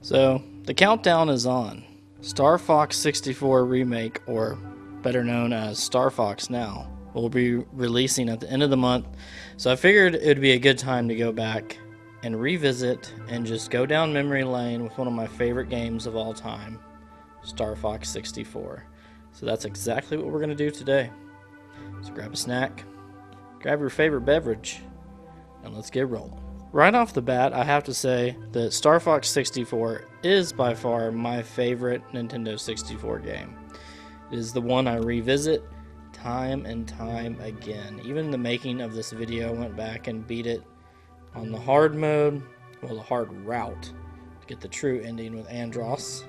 So, the countdown is on. Star Fox 64 Remake, or better known as Star Fox now, will be releasing at the end of the month. So I figured it would be a good time to go back and revisit and just go down memory lane with one of my favorite games of all time, Star Fox 64. So that's exactly what we're going to do today. So grab a snack, grab your favorite beverage, and let's get rolling. Right off the bat, I have to say that Star Fox 64 is by far my favorite Nintendo 64 game. It is the one I revisit time and time again. Even the making of this video, I went back and beat it on the hard mode, well, the hard route, to get the true ending with Andros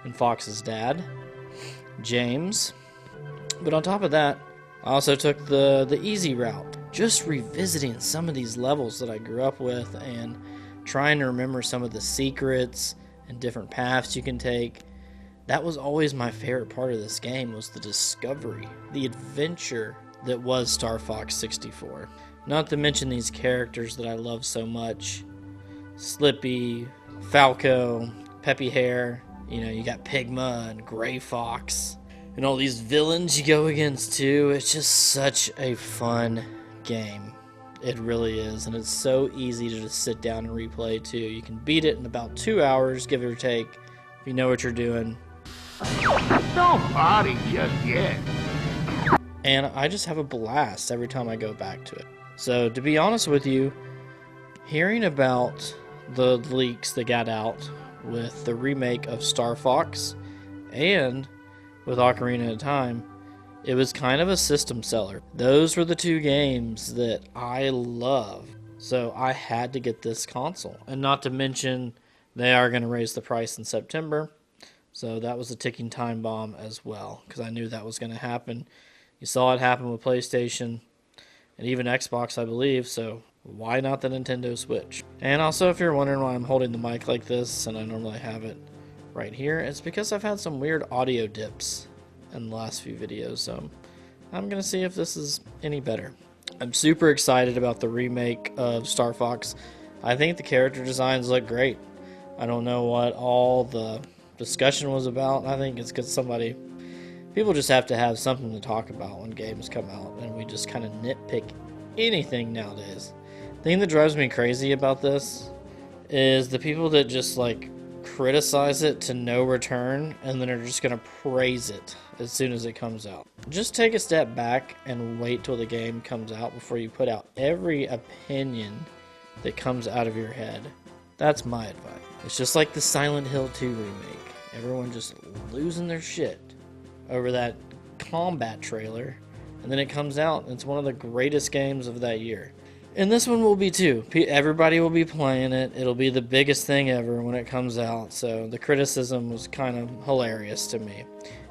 and Fox's dad, James. But on top of that, I also took the easy route, just revisiting some of these levels that I grew up with and trying to remember some of the secrets and different paths you can take. That was always my favorite part of this game, was the discovery, the adventure that was Star Fox 64. Not to mention these characters that I love so much. Slippy, Falco, Peppy Hair, you got Pigma and Gray Fox, and all these villains you go against too. It's just such a fun game. It really is, and it's so easy to just sit down and replay too. You can beat it in about 2 hours, give it or take, if you know what you're doing. Don't party just yet. And I just have a blast every time I go back to it. So to be honest with you, hearing about the leaks that got out with the remake of Star Fox and with Ocarina of Time, it was kind of a system seller. Those were the two games that I love. So I had to get this console. And not to mention, they are going to raise the price in September. So that was a ticking time bomb as well, because I knew that was going to happen. You saw it happen with PlayStation and even Xbox, I believe, so why not the Nintendo Switch? And also, if you're wondering why I'm holding the mic like this and I normally have it right here, it's because I've had some weird audio dips in the last few videos, so I'm going to see if this is any better. I'm super excited about the remake of Star Fox. I think the character designs look great. I don't know what all the discussion was about. I think it's because people just have to have something to talk about when games come out, and we just kind of nitpick anything nowadays. The thing that drives me crazy about this is the people that just criticize it to no return and then are just going to praise it as soon as it comes out. Just take a step back and wait till the game comes out before you put out every opinion that comes out of your head. That's my advice. It's just like the Silent Hill 2 remake. Everyone just losing their shit over that combat trailer, and then it comes out and it's one of the greatest games of that year. And this one will be too. Everybody will be playing it. It'll be the biggest thing ever when it comes out, so the criticism was kind of hilarious to me.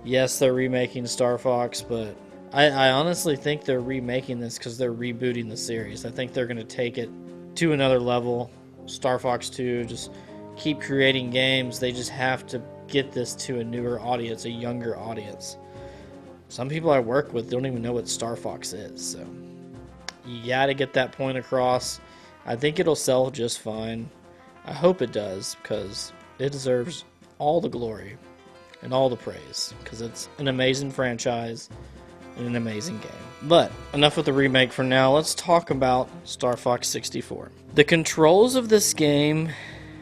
Yes, they're remaking Star Fox, but I honestly think they're remaking this because they're rebooting the series. I think they're going to take it to another level. Star Fox 2, just keep creating games. They just have to get this to a newer audience, a younger audience. Some people I work with don't even know what Star Fox is, so you gotta get that point across. I think it'll sell just fine. I hope it does, because it deserves all the glory and all the praise, because it's an amazing franchise and an amazing game. But enough with the remake for now. Let's talk about Star Fox 64. The controls of this game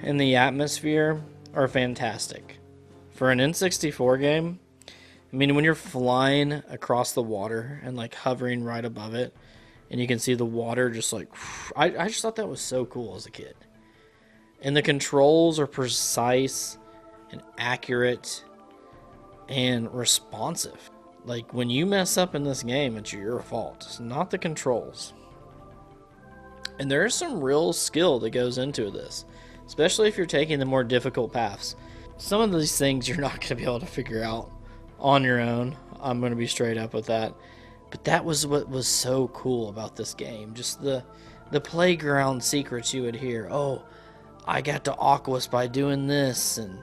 and the atmosphere are fantastic. For an N64 game, I mean, when you're flying across the water and hovering right above it, and you can see the water just I just thought that was so cool as a kid. And the controls are precise and accurate and responsive. When you mess up in this game, it's your fault. It's not the controls. And there is some real skill that goes into this, especially if you're taking the more difficult paths. Some of these things you're not going to be able to figure out on your own. I'm going to be straight up with that. But that was what was so cool about this game. Just the playground secrets you would hear. Oh, I got to Aquas by doing this. And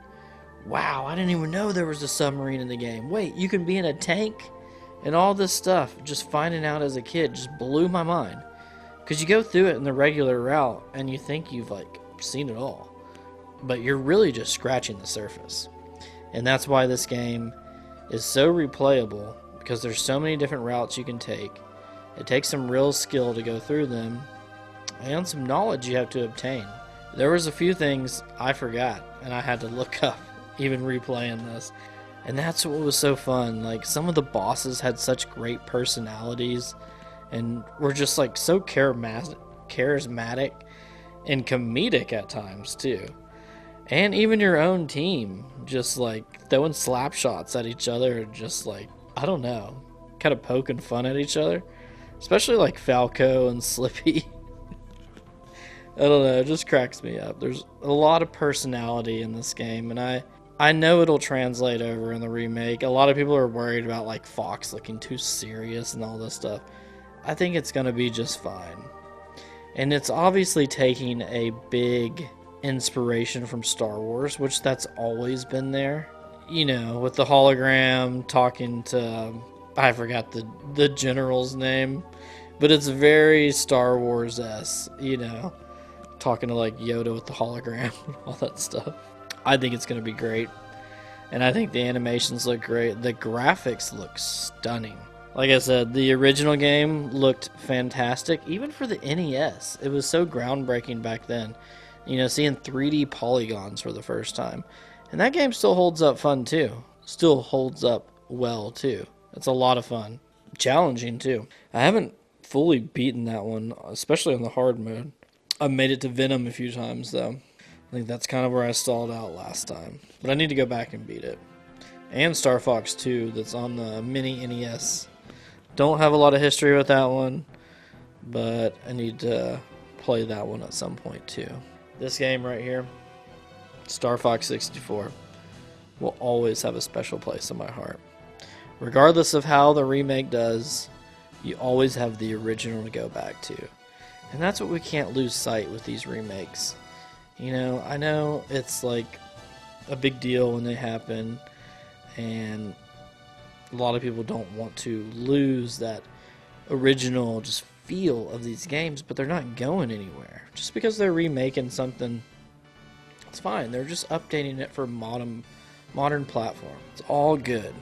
wow, I didn't even know there was a submarine in the game. Wait, you can be in a tank? And all this stuff, just finding out as a kid, just blew my mind. Because you go through it in the regular route, and you think you've seen it all. but you're really just scratching the surface. And that's why this game is so replayable, because there's so many different routes you can take. It takes some real skill to go through them, and some knowledge you have to obtain. There was a few things I forgot, and I had to look up, even replaying this. And that's what was so fun. Like, some of the bosses had such great personalities, and were just like so charismatic and comedic at times too. And even your own team, just like throwing slap shots at each other, just like, I don't know, kind of poking fun at each other. Especially like Falco and Slippy. I don't know, it just cracks me up. There's a lot of personality in this game, and I know it'll translate over in the remake. A lot of people are worried about like Fox looking too serious and all this stuff. I think it's going to be just fine. And it's obviously taking a big inspiration from Star Wars, which that's always been there. You know, with the hologram talking to, I forgot the general's name, but it's very Star Wars-esque, you know, talking to like Yoda with the hologram and all that stuff. I think it's going to be great. And I think the animations look great. The graphics look stunning. Like I said, the original game looked fantastic, even for the NES. It was so groundbreaking back then. You know, seeing 3D polygons for the first time. And that game still holds up fun too. Still holds up well too. It's a lot of fun. Challenging too. I haven't fully beaten that one, especially on the hard mode. I've made it to Venom a few times though. I think that's kind of where I stalled out last time. But I need to go back and beat it. And Star Fox 2, that's on the mini NES. Don't have a lot of history with that one, but I need to play that one at some point too. This game right here, Star Fox 64, will always have a special place in my heart. Regardless of how the remake does, you always have the original to go back to. And that's what we can't lose sight with these remakes. You know, I know it's like a big deal when they happen, and a lot of people don't want to lose that original just feel of these games, but they're not going anywhere. Just because they're remaking something, it's fine. They're just updating it for modern platform. It's all good.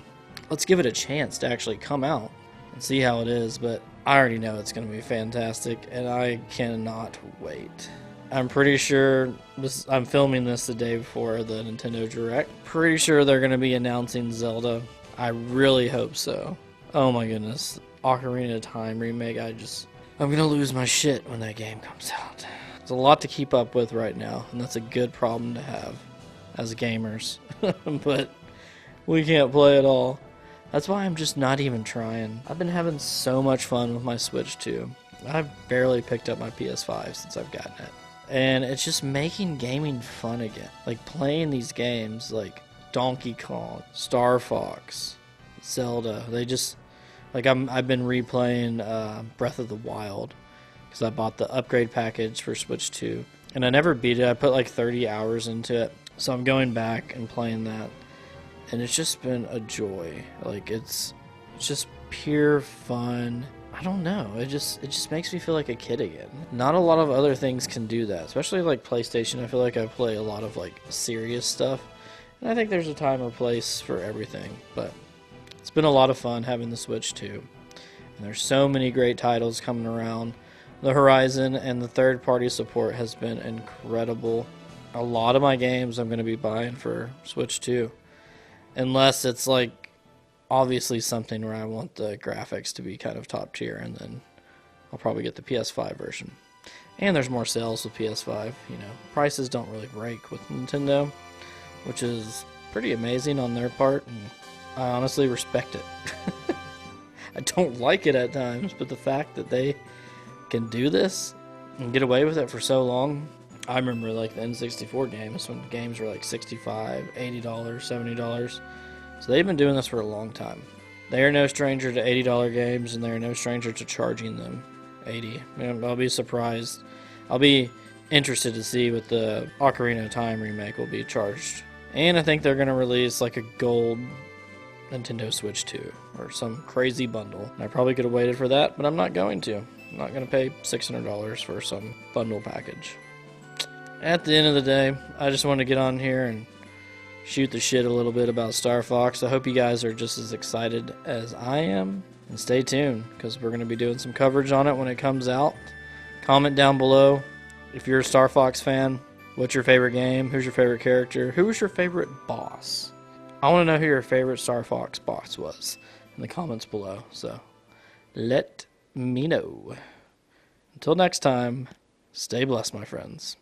Let's give it a chance to actually come out and see how it is, but I already know it's going to be fantastic, and I cannot wait. I'm pretty sure I'm filming this the day before the Nintendo Direct. Pretty sure they're going to be announcing Zelda. I really hope so. Oh my goodness. Ocarina of Time remake, I'm going to lose my shit when that game comes out. It's a lot to keep up with right now, and that's a good problem to have as gamers. But we can't play it all. That's why I'm just not even trying. I've been having so much fun with my Switch too. I've barely picked up my PS5 since I've gotten it. And it's just making gaming fun again. Like playing these games like Donkey Kong, Star Fox, Zelda. They just, like I've been replaying Breath of the Wild because I bought the upgrade package for Switch 2. And I never beat it. I put like 30 hours into it. So I'm going back and playing that. And it's just been a joy. Like it's just pure fun. I don't know. It just makes me feel like a kid again. Not a lot of other things can do that, especially like PlayStation. I feel like I play a lot of like serious stuff, and I think there's a time or place for everything. But it's been a lot of fun having the Switch too. And there's so many great titles coming around the horizon, and the third-party support has been incredible. A lot of my games I'm going to be buying for Switch 2, unless it's like obviously something where I want the graphics to be kind of top tier, and then I'll probably get the PS5 version. And there's more sales with PS5, you know. Prices don't really break with Nintendo, which is pretty amazing on their part, and I honestly respect it. I don't like it at times, but the fact that they can do this and get away with it for so long. I remember like the N64 games when games were like $65, $80, $70. So they've been doing this for a long time. They are no stranger to $80 games, and they are no stranger to charging them $80. I'll be surprised. I'll be interested to see what the Ocarina of Time remake will be charged. And I think they're going to release like a gold Nintendo Switch 2 or some crazy bundle. And I probably could have waited for that, but I'm not going to. I'm not going to pay $600 for some bundle package. at the end of the day, I just want to get on here and shoot the shit a little bit about Star Fox. I hope you guys are just as excited as I am. And stay tuned, because we're going to be doing some coverage on it when it comes out. Comment down below if you're a Star Fox fan. What's your favorite game? Who's your favorite character? Who was your favorite boss? I want to know who your favorite Star Fox boss was in the comments below. So let me know. Until next time, stay blessed, my friends.